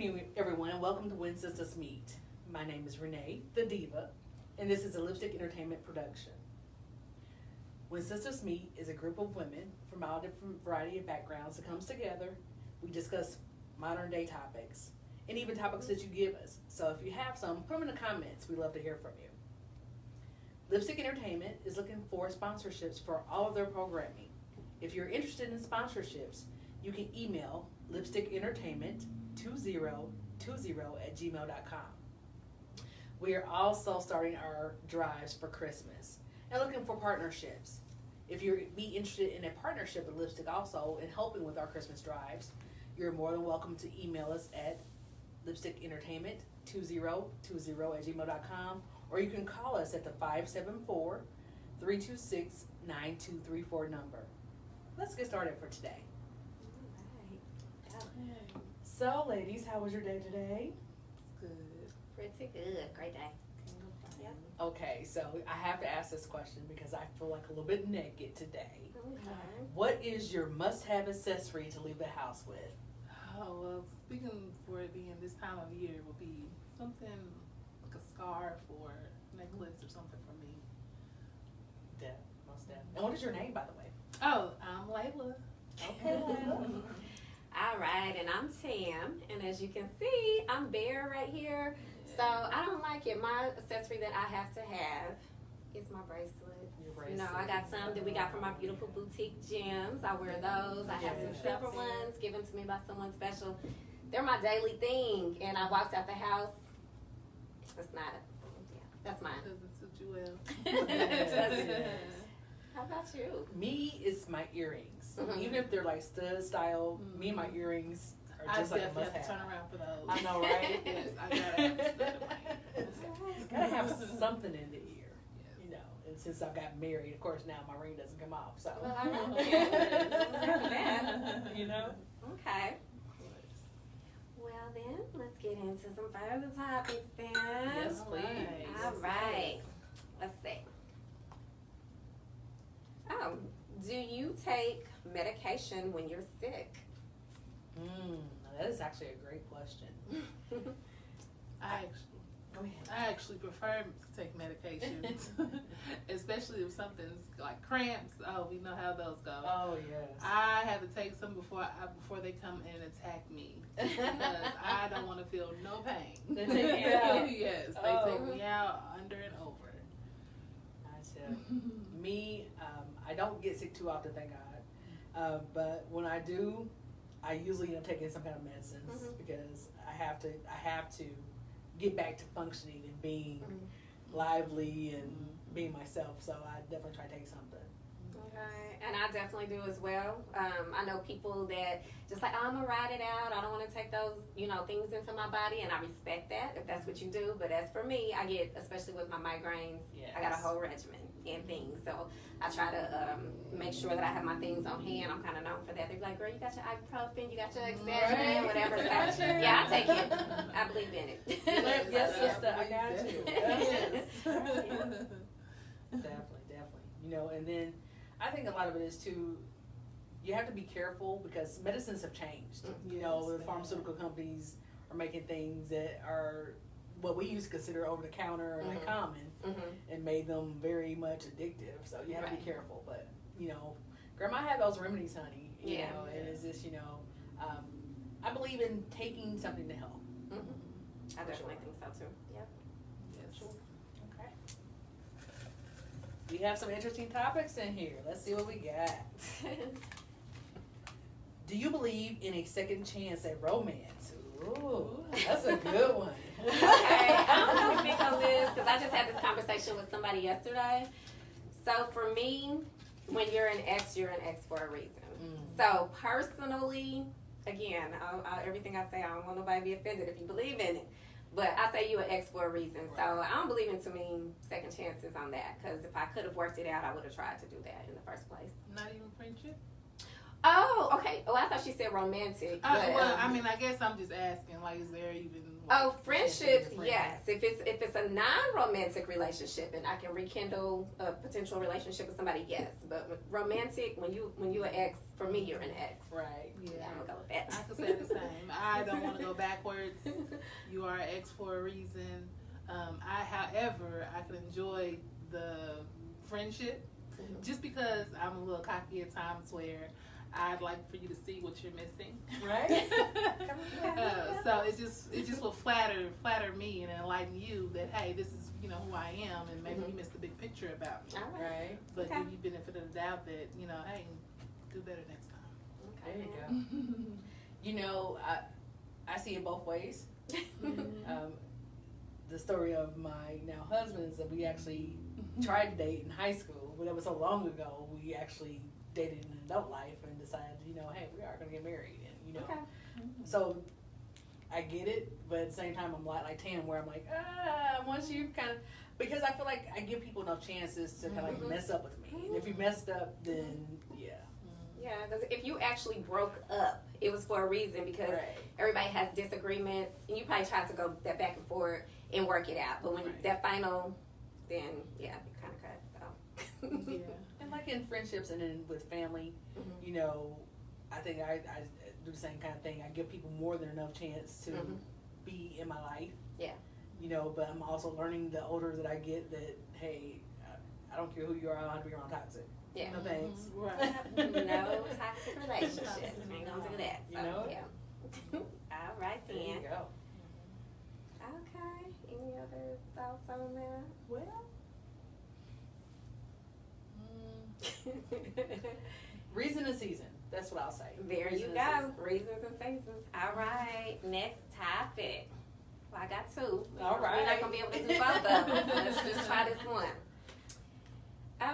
evening, everyone, and welcome to When Sistas Meet. My name is Renee, the Diva, and this is a Lipstick Entertainment production. When Sistas Meet is a group of women from all different variety of backgrounds that comes together. We discuss modern day topics, and even topics that you give us. So if you have some, put them in the comments. We'd love to hear from you. Lipstick Entertainment is looking for sponsorships for all of their programming. If you're interested in sponsorships, you can email lipstickentertainment2020@gmail.com. We are also starting our drives for Christmas and looking for partnerships. If you'd be interested in a partnership with Lipstick also in helping with our Christmas drives, you're more than welcome to email us at lipstickentertainment2020@gmail.com, or you can call us at the 574-326-9234 number. Let's get started for today. So, ladies, how was your day today? Good. Pretty good. Great day. Yep. Okay, so I have to ask this question because I feel like a little bit naked today. Okay. What is your must-have accessory to leave the house with? Oh, well, speaking for it being this time of year, it would be something like a scarf or necklace or something for me. Most definitely. And what is your name, by the way? Oh, I'm Layla. Okay, Layla. All right, and I'm Tam, and as you can see, I'm bare right here. So I don't like it. My accessory that I have to have is my bracelet. Your You know, I got some that we got from my beautiful boutique gems. I wear those. I have some Yes. silver ones given to me by someone special. They're my daily thing, and I walked out the house. That's not it. Yeah, that's mine. Doesn't suit you well. How about you? Me, it's my earrings. Mhm. Even if they're like stud style, me and my earrings are I just like a definitely have to must-have. turn around for those. I know, right? Yes, I gotta have stuff in my ear. Gotta have something in the ear, Yes. you know. And since I got married, of course, now my ring doesn't come off. So, Well, I know. you know. Okay. Well then, let's get into some further topics then. Yes, please. All right. Let's see. Do you take medication when you're sick? That is actually a great question. I actually prefer to take medications, especially if something's like cramps. Oh, we know how those go. Oh yes. I have to take some before they come and attack me because I don't want to feel no pain. They take you out. Yes, they take me out under and over. I tell you. Me, I don't get sick too often, thank God. But when I do, I usually end up taking some kind of medicines because I have to get back to functioning and being lively and being myself. So I definitely try to take something. Okay, and I definitely do as well. I know people that just like, oh, I'm gonna ride it out. I don't want to take those, things into my body, and I respect that if that's what you do. But as for me, I get, especially with my migraines, I got a whole regimen and things. So I try to make sure that I have my things on hand. I'm kind of known for that. They're like, girl, you got your ibuprofen, you got your Excedrin, whatever. So, yeah, I take it. I believe in it. Yes, sister, I got you. Yes. Definitely. And then I think a lot of it is too, you have to be careful because medicines have changed. The pharmaceutical companies are making things that are what we used to consider over the counter and uncommon and made them very much addictive. So you have to be careful. But, Grandma had those remedies, honey. You know, and it's just, I believe in taking something to help. I definitely think so too. Yep. Yes. Okay. We have some interesting topics in here. Let's see what we got. Do you believe in a second chance at romance? Ooh, that's a good one. Okay, I'm gonna speak on this because I just had this conversation with somebody yesterday. So for me, when you're an ex for a reason. So personally, again, everything I say, I don't want nobody to be offended if you believe in it. But I say you an ex for a reason. So I don't believe in too many second chances on that. Because if I could have worked it out, I would have tried to do that in the first place. Not even friendship? Oh, okay. Oh, I thought she said romantic. Well, I mean, I guess I'm just asking, like, is there even... Oh, friendships, yes. If it's a non-romantic relationship and I can rekindle a potential relationship with somebody, yes. But with romantic, when you an ex, for me, you're an ex. Right. Yeah, I'm gonna go with that. I could say the same. I don't want to go backwards. You are an ex for a reason. However, I can enjoy the friendship just because I'm a little cocky at times where I'd like for you to see what you're missing. Right. So it just will flatter me and enlighten you that, hey, this is who I am, and maybe you missed the big picture about me. All right. But give you benefit of the doubt that hey, do better next time. Okay. There you go. I see it both ways. Mm-hmm. The story of my now husband is that we actually tried to date in high school, but that was so long ago. We actually dated in adult life and decided, hey, we are going to get married, and Okay. So I get it, but at the same time, I'm like Tam, where I'm like, once you kind of, because I feel like I give people enough chances to kind of like mess up with me, and if you messed up, then yeah. Yeah, because if you actually broke up, it was for a reason, because everybody has disagreements, and you probably tried to go that back and forth and work it out. But when that final, then yeah, you kind of cut. So. Yeah. And like in friendships and then with family, I think I do the same kind of thing. I give people more than enough chance to be in my life. Yeah. But I'm also learning the older that I get that, hey, I don't care who you are, I don't have to be around toxic. Yeah. No thanks. Right. No toxic relationships. Ain't gonna do that. So, You know? yeah. All right There you then. go. Okay. Any other thoughts on that? Well, reason and season. That's what I'll say. There Reason you and go. season. Reasons and seasons. All right. Next topic. Well, I got two. All right. We're not going to be able to do both of them. So let's just try this one.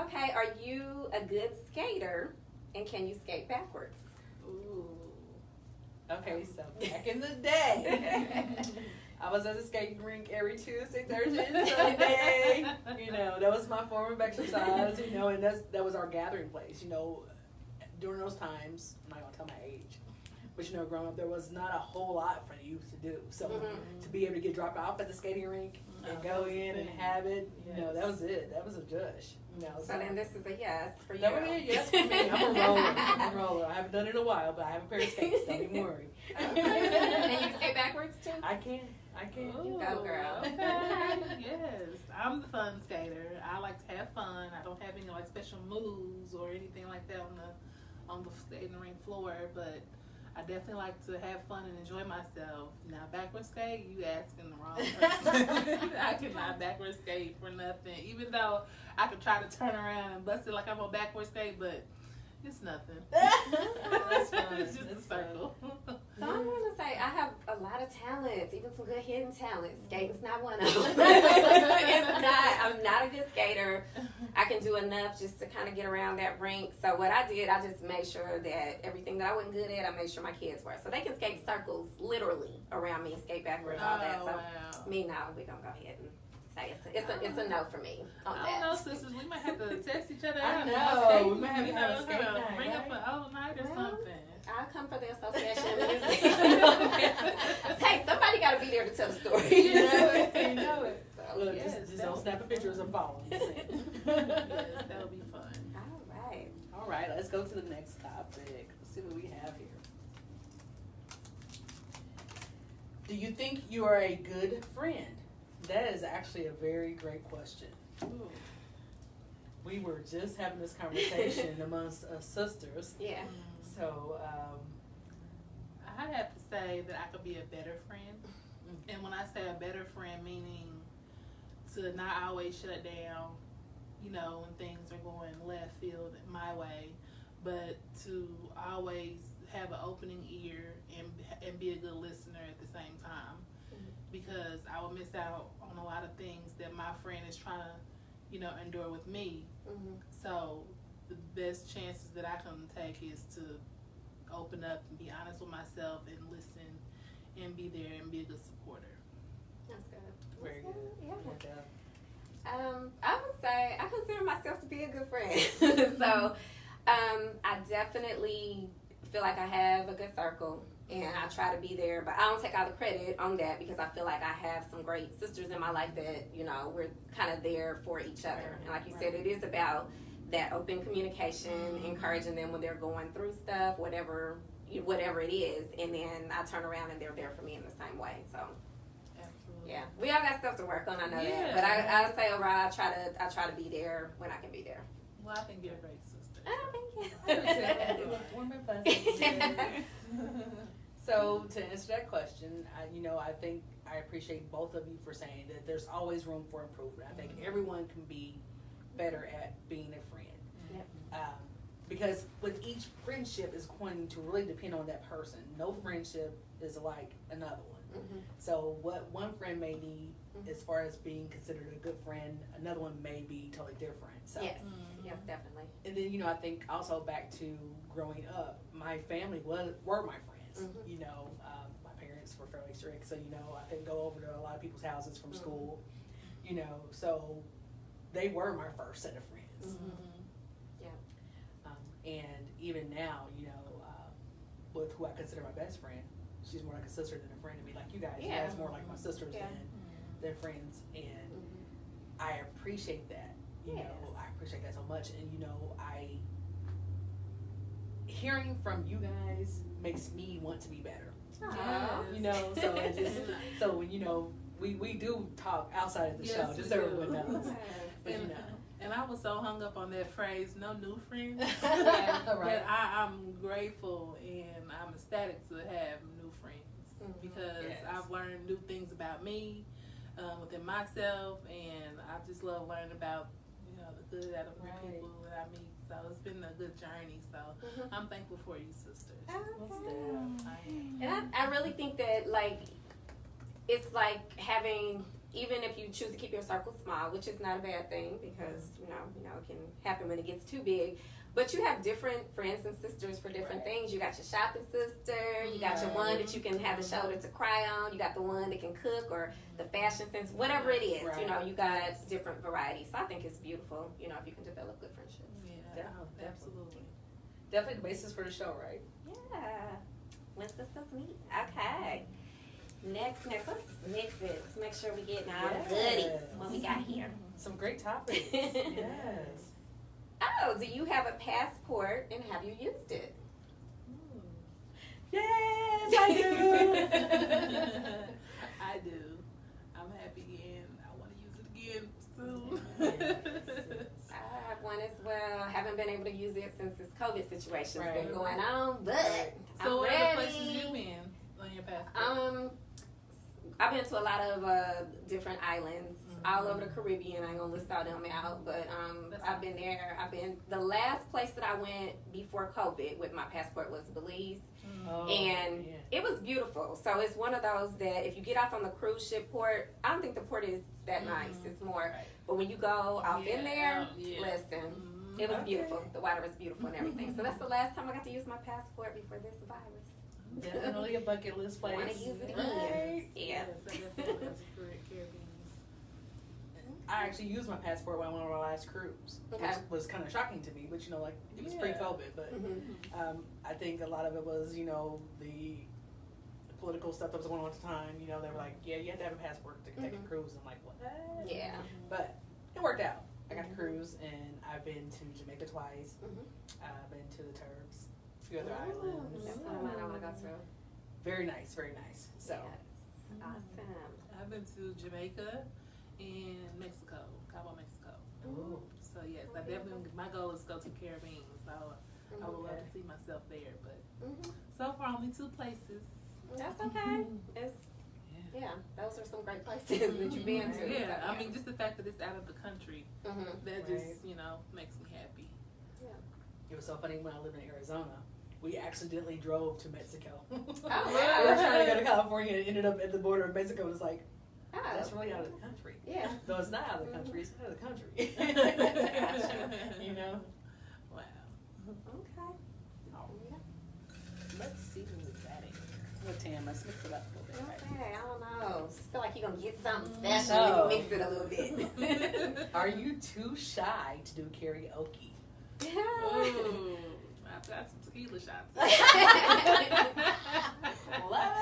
Okay. Are you a good skater, and can you skate backwards? Ooh. Okay, so back in the day, I was at the skating rink every Tuesday, Thursday, and Sunday. That was my form of exercise. And that was our gathering place. During those times, I'm not gonna tell my age, but growing up, there was not a whole lot for the youth to do. So to be able to get dropped off at the skating rink and go in and have it, that was it. That was a judge. So then this is a yes for you. That would be a yes for me. I'm a roller. I haven't done it in a while, but I have a pair of skates. Don't even worry. And you skate backwards too? I can. You go, girl. Okay. Yes, I'm the fun skater. I like to have fun. I don't have any special moves or anything like that on the skating rink floor, but I definitely like to have fun and enjoy myself. Now, backward skate, you asking the wrong person. I cannot backward skate for nothing. Even though I could try to turn around and bust it like I'm on backward skate, but it's nothing. That's fun. It's just a circle. So I'm going to say I have a lot of talents, even some good hidden talents. Skating's not one of them. I'm not a good skater. I can do enough just to kind of get around that rink. So what I did, I just made sure that everything that I wasn't good at, I made sure my kids were. So they can skate circles literally around me, skate backwards, all that. So Wow. me, no, we're going to go ahead and say it's a no for me on I that. don't know, sisters. We might have to test each other I out. know. Skate, We might have to have a skate night, bring up right? an old night or Well, something. I'll come for the association. Hey, somebody got to be there to tell the story. You know it. So, Look, yes, just don't snap a picture of them falling. Yes, that would be fun. all right. All right, let's go to the next topic. Let's see what we have here. Do you think you are a good friend? That is actually a very great question. Ooh. We were just having this conversation amongst us sisters. Yeah. So, I have to say that I could be a better friend. And when I say a better friend, meaning to not always shut down, when things are going left field my way, but to always have an opening ear and be a good listener at the same time. Because I will miss out on a lot of things that my friend is trying to, endure with me. So the best chances that I can take is to open up and be honest with myself and listen and be there and be a good supporter. That's good. very good. Yeah. Good job. I would say I consider myself to be a good friend. So I definitely feel like I have a good circle, and I try to be there, but I don't take all the credit on that because I feel like I have some great sisters in my life that, you know, we're kind of there for each other. And like you said, it is about that open communication, encouraging them when they're going through stuff, whatever it is, and then I turn around and they're there for me in the same way. So Absolutely. yeah, we all got stuff to work on. I know Yeah. that, but I say overall, I try to be there when I can be there. Well, I think you're a great sister. Oh, thank you. Warm and fuzzy. So to answer that question, I think I appreciate both of you for saying that there's always room for improvement. I think everyone can be better at being a friend. Yep. Because with each friendship is going to really depend on that person. No friendship is like another one. Mhm. So what one friend may need as far as being considered a good friend, another one may be totally different. So Yes, yes, definitely. and then I think also back to growing up, my family were my friends. Mhm. My parents were fairly strict, so I couldn't go over to a lot of people's houses from school. So they were my first set of friends. And even now, with who I consider my best friend, she's more like a sister than a friend to me. Like you guys, you Yeah. guys more like my sisters than friends, and I appreciate that. Yes. I appreciate that so much, and hearing from you guys makes me want to be better. Aw. So it just so we do talk outside of the Yes, show, we just so do. everyone knows. Yes. But And I was so hung up on that phrase, no new friends. Right. But I'm grateful and I'm ecstatic to have new friends because Yes. I've learned new things about me, within myself, and I just love learning about the good out of the Right. people that I meet. So it's been a good journey. So I'm thankful for you, sisters. I am. And I really think that it's like having, even if you choose to keep your circle small, which is not a bad thing because it can happen when it gets too big. But you have different friends and sisters for different things. You got your shopping sister. You got your one that you can have a shoulder to cry on. You got the one that can cook or the fashion sense, whatever it is. Right. You got different varieties. So I think it's beautiful. If you can develop good friendships. Yeah, absolutely. Definitely the basis for the show, right? Yeah. When sisters meet. Okay. Next, let's mix it. Let's make sure we get all the goodies. What we got here? Some great topics. Yes. Oh, do you have a passport and have you used it? Yes, I do. I do. I'm happy and I want to use it again soon. I have one as well. I haven't been able to use it since this COVID situation's been Right. going on, but So I'm what ready. other places you been on your passport? I've been to a lot of different islands all over the Caribbean. I ain't gonna list all them out, but I've been there. The last place that I went before COVID with my passport was Belize. Oh, And it was beautiful. So it's one of those that if you get off on the cruise ship port, I don't think the port is that nice. It's more, Right. but when you go off in there, yeah. listen, it was Okay. beautiful. The water was beautiful and everything. So that's the last time I got to use my passport before this virus. Definitely a bucket list place. Want to use it again? Right. Yeah. I actually used my passport when I went on our last cruise, Okay. which was kind of shocking to me. But it was Yeah. pre-COVID. But Mhm. I think a lot of it was the political stuff that was going on at the time. They were like, yeah, you have to have a passport to take a cruise. I'm like, what? Yeah. But it worked out. I got to cruise, and I've been to Jamaica twice. Mhm. I've been to the Turks, a few other Ooh, islands. that's one of mine I want to go to. Very nice, very nice. So. Yes. Awesome. I've been to Jamaica and Mexico, Cabo, Mexico. Ooh. So yes, I definitely, my goal is to go to Caribbean. So I would love to see myself there. But Mhm. so far, only 2 places. That's okay. Yeah, those are some great places that you've been to. Yeah, So, I mean, just the fact that it's out of the country, Mhm. that just, makes me happy. It was so funny when I lived in Arizona. We accidentally drove to Mexico. wow. We were trying to go to California and ended up at the border of Mexico. It was like, Oh, that's really out of the country. yeah. No, it's not out of the country. It's out of the country. Wow. Okay. Let's see who we got in here. Well, Tam, let's mix it up a little bit. Okay, I don't know. Just feel like you're gonna get something special when you mix it a little bit. Are you too shy to do karaoke? Ooh, I shots. I got some tequila shots. Love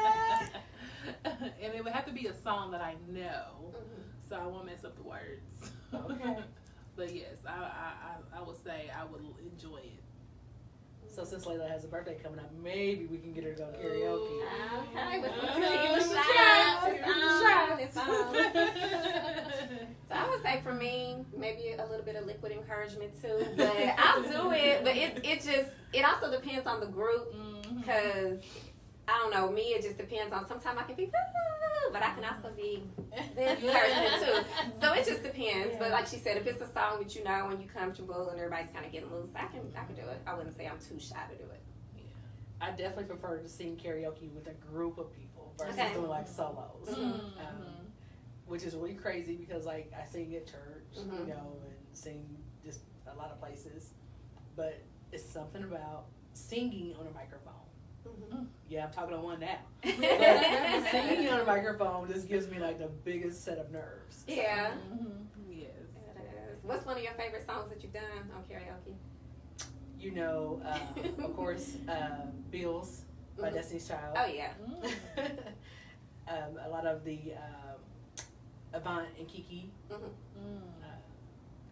it. And it would have to be a song that I know, so I won't mess up the words. Okay. But yes, I would say I would enjoy it. So since Layla has a birthday coming up, maybe we can get her to go karaoke. Okay, with some Tequila tequila shots. It's on. So I would say for me, maybe a little bit of liquid encouragement too, but I'll do it. But it also depends on the group, because I don't know, me, it just depends on, sometimes I can be, but I can also be this person too. So it just depends. But like she said, if it's a song that you know and you're comfortable and everybody's kind of getting loose, I can do it. I wouldn't say I'm too shy to do it. I definitely prefer to sing karaoke with a group of people versus Okay. doing like solos. Which is really crazy because like I sing at church, you know, and sing just a lot of places. But it's something about singing on a microphone. Yeah, I'm talking on one now. But singing on a microphone just gives me like the biggest set of nerves. Yeah. Yes. It is. What's one of your favorite songs that you've done on karaoke? You know, of course, Bills by Destiny's Child. Oh yeah. A lot of the Avant and Kiki.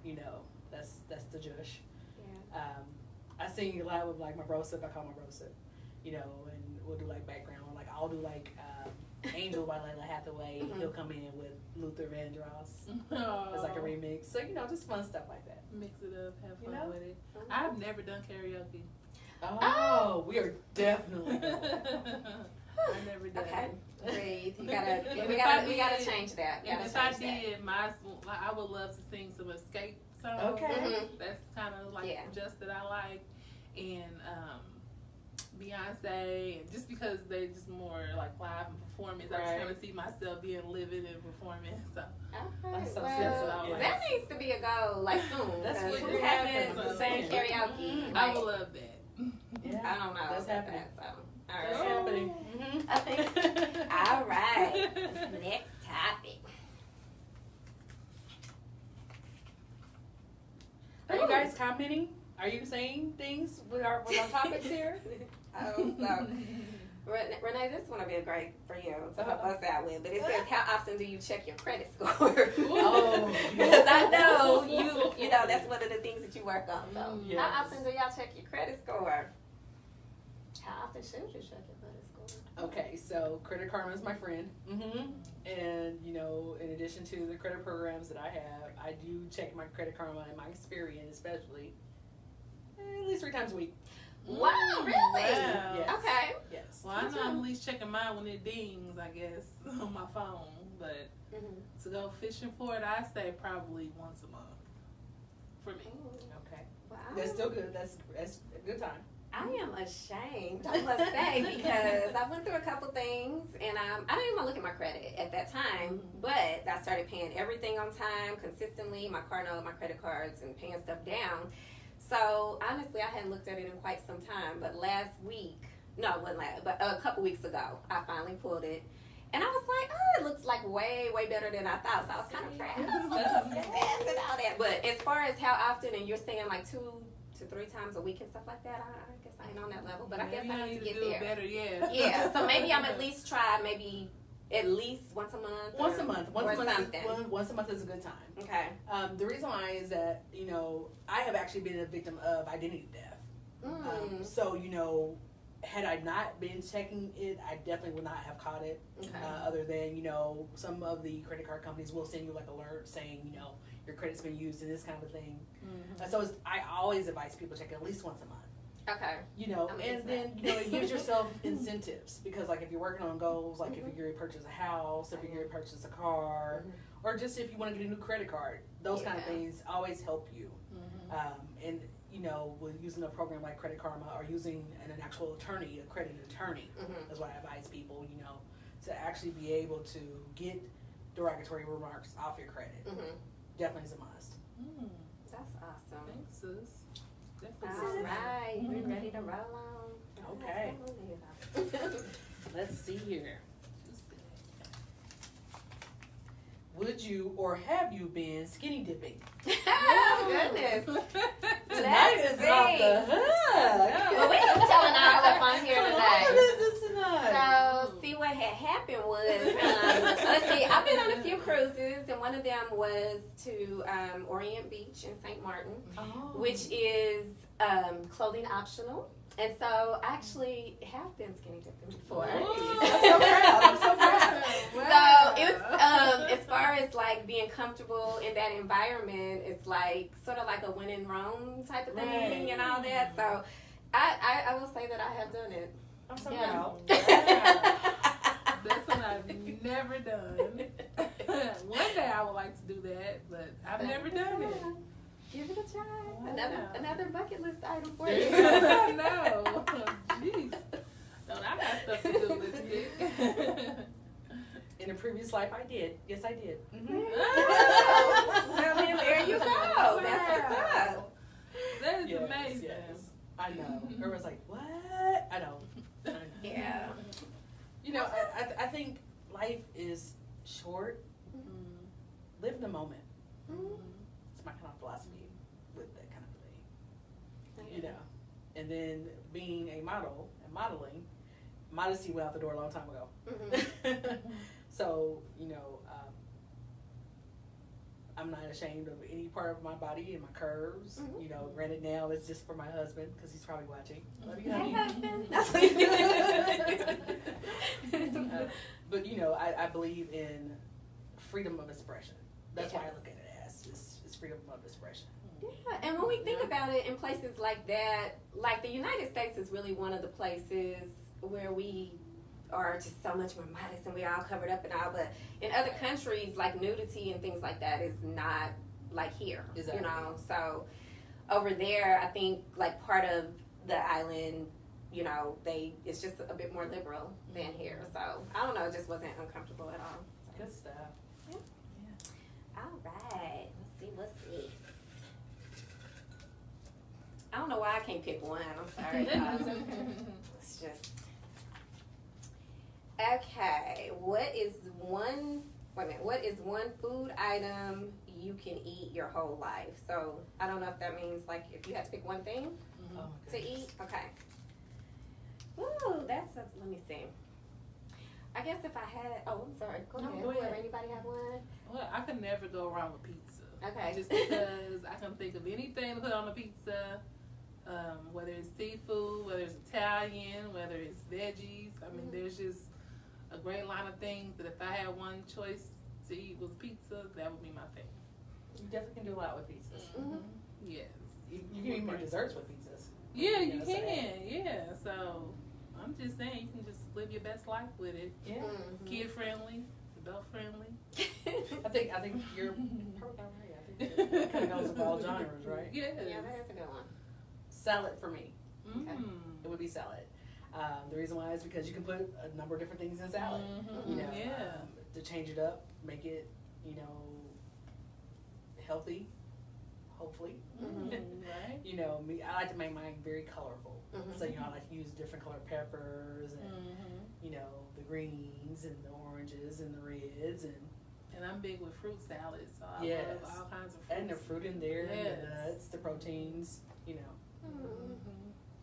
You know, that's the Jush. Yeah. I sing a lot with like my bro sip. I call my bro sip. You know, and we'll do like background. Like I'll do like Angel by Layla Hathaway. He'll come in with Luther Vandross. It's like a remix. So you know, just fun stuff like that. Mix it up, have fun You know? with it. I've never done karaoke. Oh, we are definitely going. I've never done Okay. it. Breathe. We If I gotta did- change that. We And gotta if I change that. did, I would love to sing some escape songs. Okay. That's kind of like Yeah. just that I like. And Beyonce, and just because they're just more like live and performance, I just Right. kind of see myself being living and performing. So Okay. That sounds Well, good. that needs to be a goal, like soon. That's 'cause what who could hasn't happen. sang karaoke? I Like, would love that. Yeah, I don't know. That's about happening. that, so. That's All right. happening. I think. All right. Next topic. Are you guys commenting? Are you saying things with our topics here? So, Renee, this one will be great for you to help us out with. But it says, how often do you check your credit score? Oh, Because I know you know that's one of the things that you work on. So, Yes. how often do y'all check your credit score? How often should you check your credit score? Okay, so Credit Karma is my friend. And, you know, in addition to the credit programs that I have, I do check my Credit Karma and my Experian especially at least 3 times a week. Wow, really? Wow. Yes. Okay. Yes. Well, I know I'm at least checking mine when it dings, I guess, on my phone. But to go fishing for it, I say probably once a month for me. Okay. Wow. That's still good. That's a good time. I am ashamed, I must say, because I went through a couple things, and I didn't even look at my credit at that time, but I started paying everything on time, consistently, my car note, my credit cards, and paying stuff down. So, honestly, I hadn't looked at it in quite some time, but last week, no, it wasn't last, but a couple weeks ago, I finally pulled it. And I was like, oh, it looks like way, way better than I thought. So I was kind of proud and all that. But as far as how often, and you're saying like 2 to 3 times a week and stuff like that, I guess I ain't on that level. But I guess I need to get do there. it better, yeah. Yeah, so maybe I'm at least try maybe at least once a month. Once a month. Once a month is a good time. Okay. The reason why is that, you know, I have actually been a victim of identity theft. So, you know, had I not been checking it, I definitely would not have caught it. Okay. Other than, you know, some of the credit card companies will send you like alert saying, you know, your credit's been used and this kind of thing. So I always advise people to check it at least once a month. Okay. You know, and then, you know, it gives yourself incentives because, like, if you're working on goals, like if you're going to purchase a house, if you're going to purchase a car, or just if you want to get a new credit card, those kind of things always help you. And, you know, with using a program like Credit Karma or using an actual attorney, a credit attorney, is what I advise people, you know, to actually be able to get derogatory remarks off your credit. Definitely is a must. That's awesome. Thanks, sis. All right, we're ready to roll on. Okay. Let's see here. Would you or have you been skinny dipping? Oh, goodness. tonight that's is the off thing. the hook. Well, we just telling all up on here today. What is this tonight? So, see what had happened was, let's see, I've been on a few cruises, and one of them was to Orient Beach in St. Martin, which is clothing optional. And so, I actually have been skinny dipping before. I'm so proud. I'm so proud. So it was as far as like being comfortable in that environment, it's like sort of like a when in Rome type of thing and all that. So I will say that I have done it. I'm so Yeah. proud. That's what I've never done. One day I would like to do that, but I've never done it. Give it a try. Wow. Another bucket list item for There you. you go. No, jeez. No, I got stuff to do with lipstick. In a previous life, I did. Yes, I did. Well, then there you go. That's what's up. That is Yes, amazing. yes. I know. Everyone's like, what? I know. Yeah. You know, I think life is short. Live in the moment. It's my kind of philosophy with that kind of thing. You know, and then being a model and modeling, modesty went out the door a long time ago. So, you know, I'm not ashamed of any part of my body and my curves. You know, granted now it's just for my husband because he's probably watching. Love you, Hey, honey. husband. That's what But you know, I believe in freedom of expression. That's why I look at it as it's freedom of expression. Yeah, and when we think about it in places like that, like the United States is really one of the places where we are just so much more modest and we all covered up and all, but in other countries, like nudity and things like that is not like here, Exactly. you know, so over there, I think like part of the island, you know, it's just a bit more liberal than here, so I don't know, it just wasn't uncomfortable at all. Good stuff. All right, let's see. I don't know why I can't pick one. I'm sorry, guys. It's just okay. What is one food item you can eat your whole life? So I don't know if that means like if you had to pick one thing Oh my to goodness. eat. Okay. Ooh, let me see. I guess if I had, I'm sorry. Go No, ahead. go ahead. Whoever, anybody have one? Well, I could never go wrong with pizza. Okay. Just because I can think of anything to put on a pizza, whether it's seafood, whether it's Italian, whether it's veggies. I mean, there's just a great line of things that if I had one choice to eat was pizza, that would be my thing. You definitely can do a lot with pizzas. Mhm. Yes. You can even make desserts with pizzas. Yeah, you Yeah, that's can. Yeah. So I'm just saying, you can just live your best life with it. Yeah. Mhm. Kid friendly, adult friendly. I think you're probably right. I think it kind of goes with all genres, right? Yeah. Yeah, that is a good one. Salad for me. Mm. It would be salad. The reason why is because you can put a number of different things in salad. Mhm. You know, Yeah. to change it up, make it, you know, healthy, hopefully. Mhm. Right. You know, me, I like to make mine very colorful. Mhm. So, you know, I like to use different colored peppers and, you know, the greens and the oranges and the reds And I'm big with fruit salads, so I Yes. love all kinds of fruits. and the fruit in there, and Yes. the nuts, the proteins, you know. Mhm.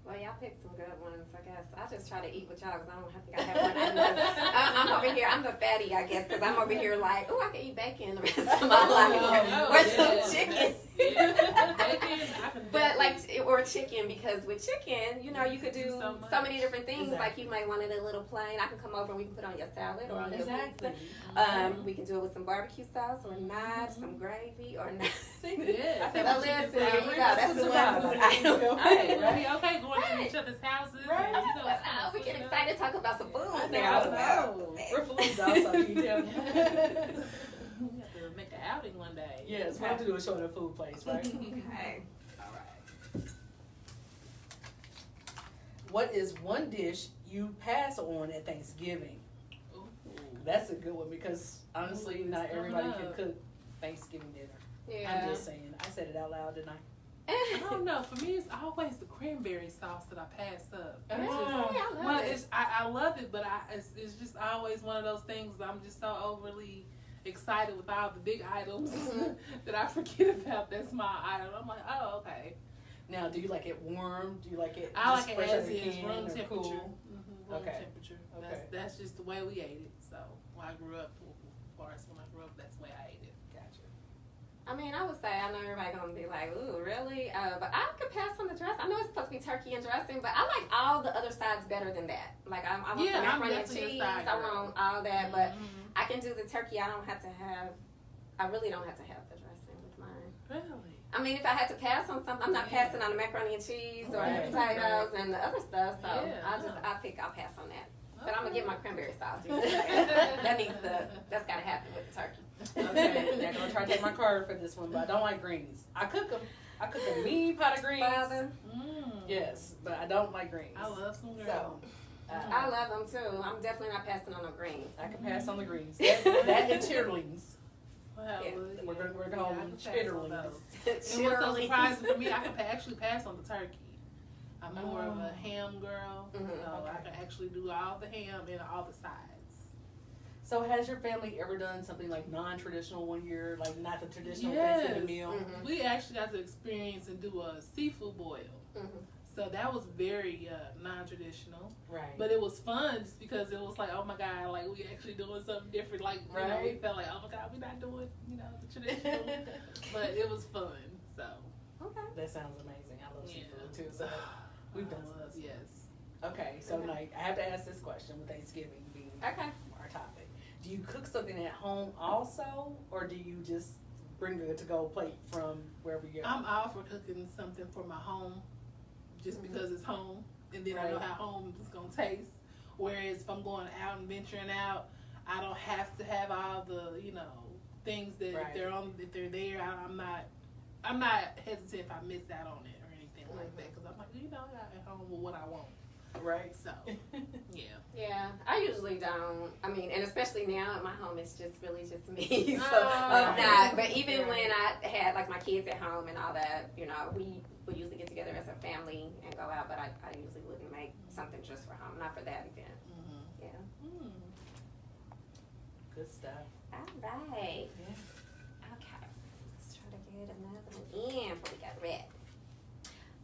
Well, y'all picked some good ones, I guess. I just try to eat with y'all because I don't think I have one. I'm over here. I'm the fatty, I guess, because I'm over here like, oh, I can eat bacon the rest of my life, or some chicken. Yeah. Bacon, I can But like, definitely- or chicken, because with chicken, you know, you could do So so much. many different things. Exactly. Like you might want it a little plain. I can come over and we can put on your salad or on your Exactly. pizza. We can do it with some barbecue sauce or not, some gravy or not. Yeah. I think So we should listen, do there you go. That's the one food item. Hey, right? Okay, going to Right. each other's houses. Right. And, you know, We get excited to talk about some food I now. know. We're foodies also, you tell me. We have to make an outing one day. Yes, we'll have to do a show at a food place, right? Okay. All right. What is one dish you pass on at Thanksgiving? Ooh. That's a good one because honestly, Ooh, not it's everybody coming can up. cook Thanksgiving dinner. Yeah. I'm just saying. I said it out loud, didn't I? I don't know. For me, it's always the cranberry sauce that I pass up. It's just- I love well, it. I love it, but it's just always one of those things. I'm just so overly excited with all the big items Mhm. that I forget about. That's my item. I'm like, oh, okay. Now, do you like it warm? Do you like it I just like it fresh as out the is, can room or temperature. cool? Room Okay. temperature. Okay. That's just the way we ate it. So when I grew up, as far as when I grew up, that's the way I ate it. Gotcha. I mean, I would say, I know everybody gonna be like, ooh, really? But I could pass on the dress. I know it's supposed to be turkey and dressing, but I like all the other sides better than that. Like, I want Yeah, the I'm macaroni and definitely a cheese. side I girl. want all that, but Mhm. I can do the turkey. I really don't have to have the dressing with mine. Really? I mean, if I had to pass on something, I'm not passing on the macaroni and cheese or Right. the potatoes and the other stuff. So Yeah, I'll pass on that. But I'm gonna get my cranberry sauce. That's gotta happen with the turkey. Okay, now I'm gonna try to take my card for this one, but I don't like greens. I cook them. I cook a mean pot of greens. Father, Yes, but I don't like greens. I love some greens. So, I love them too. I'm definitely not passing on no greens. I can pass on the greens. That and chitterlings. Well, Yeah. We're gonna I call can them pass on chitterlings. those. And what's so surprising for me, I can actually pass on the turkey. I'm more of a ham girl, Mhm. so I can actually do all the ham and all the sides. So has your family ever done something like non-traditional one year, like not the traditional Yes. Thanksgiving meal? Mhm. We actually got to experience and do a seafood boil. Mhm. So that was very non-traditional, Right. but it was fun just because it was like, oh my god, like we actually doing something different. Like you know, we Right. felt like, oh my god, we're not doing the traditional, but it was fun. So Okay. That sounds amazing. I love yeah. seafood too. So we've done I love, some. yes. Okay, so Okay. like I have to ask this question with Thanksgiving being Okay. our topic. Do you cook something at home also, or do you just bring the to-go plate from wherever you're? I'm all for cooking something for my home, just Mhm. because it's home, and then I know Right. how home is gonna taste. Whereas if I'm going out and venturing out, I don't have to have all the things that Right. if they're there. I'm not hesitant if I miss out on it or anything like that, because I'm like, I got at home with what I want. Right. So yeah. Yeah, I usually don't. I mean, and especially now at my home, it's just really just me. So Oh. I'm not. But even Right. when I had like my kids at home and all that, we would usually get together as a family and go out. But I usually wouldn't make something just for home, not for that event. Mm-hmm. Yeah. Good stuff. All right. Yeah. Okay. Let's try to get another one in before we got ready.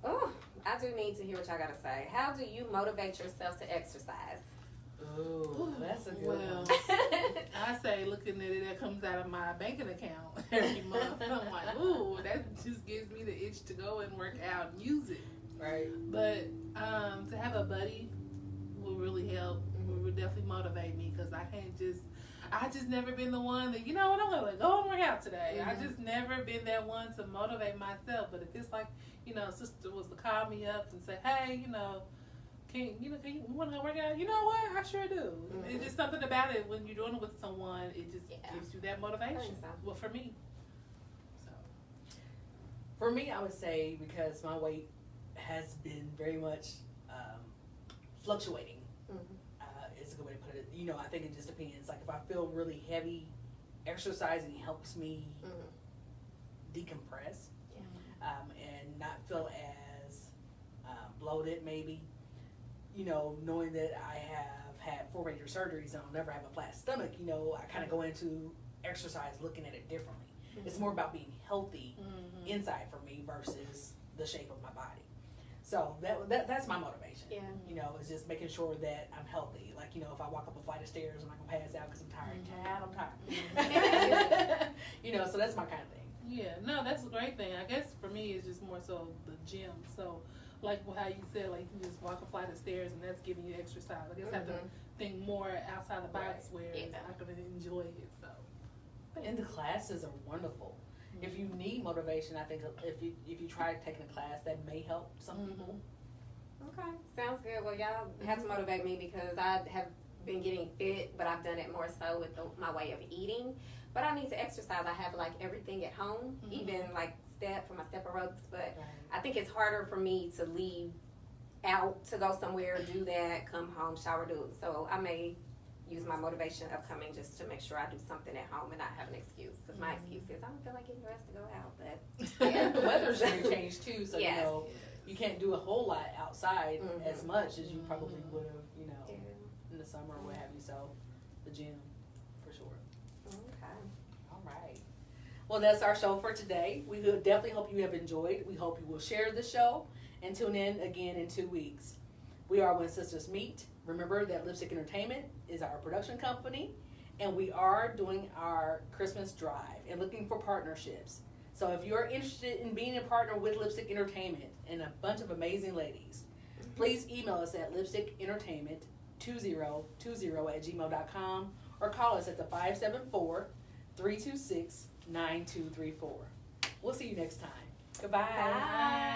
Oh, I do need to hear what y'all gotta say. How do you motivate yourself to exercise? Ooh, that's a good Well, one. I say looking at it, that comes out of my banking account every month. I'm like, ooh, that just gives me the itch to go and work out and use it. Right. But to have a buddy will really help. Will definitely motivate me, because I just never been the one that, I'm gonna go and work out today. I just never been that one to motivate myself. But if it's like, sister was to call me up and say, hey, can you want to work out? You know what? I sure do. It's just something about it when you're doing it with someone. It just gives you that I motivation. think so. Well, for me. So. For me, I would say because my weight has been very much fluctuating. Is a good way to put it. I think it just depends. Like if I feel really heavy, exercising helps me decompress and not feel as bloated. Maybe, knowing that I have had 4 major surgeries and I'll never have a flat stomach. I kind of go into exercise looking at it differently. It's more about being healthy inside for me versus the shape of my body. So that's my motivation. Yeah. Is just making sure that I'm healthy. Like, if I walk up a flight of stairs, I'm not gonna pass out because I'm tired. I'm tired. So that's my kind of thing. Yeah, no, that's a great thing. I guess for me, it's just more so the gym. So, like how you said, like you can just walk a flight of stairs and that's giving you exercise. I guess I have to think more outside the box where I can enjoy it. So, And the classes are wonderful. If you need motivation, I think if you try taking a class, that may help some people. Okay, sounds good. Well, y'all have to motivate me because I have been getting fit, but I've done it more so with my way of eating. But I need to exercise. I have like everything at home, even like for my stepper ropes. But I think it's harder for me to leave out to go somewhere, do that, come home, shower, do it. So I may use my motivation upcoming just to make sure I do something at home and not have an excuse. Because my excuse is I don't feel like getting dressed to go out. But And the weather's going to change too, so Yes. you can't do a whole lot outside as much as you probably would have, Yeah. in the summer or what have you. So the gym, for sure. Okay. All right. Well, that's our show for today. We will definitely hope you have enjoyed. We hope you will share the show and tune in again in 2 weeks. We are When Sistas Meet. Remember that Lipstick Entertainment is our production company, and we are doing our Christmas drive and looking for partnerships. So if you're interested in being a partner with Lipstick Entertainment and a bunch of amazing ladies, please email us at lipstickentertainment2020@gmail.com or call us at the 574-326-9234. We'll see you next time. Goodbye. Bye.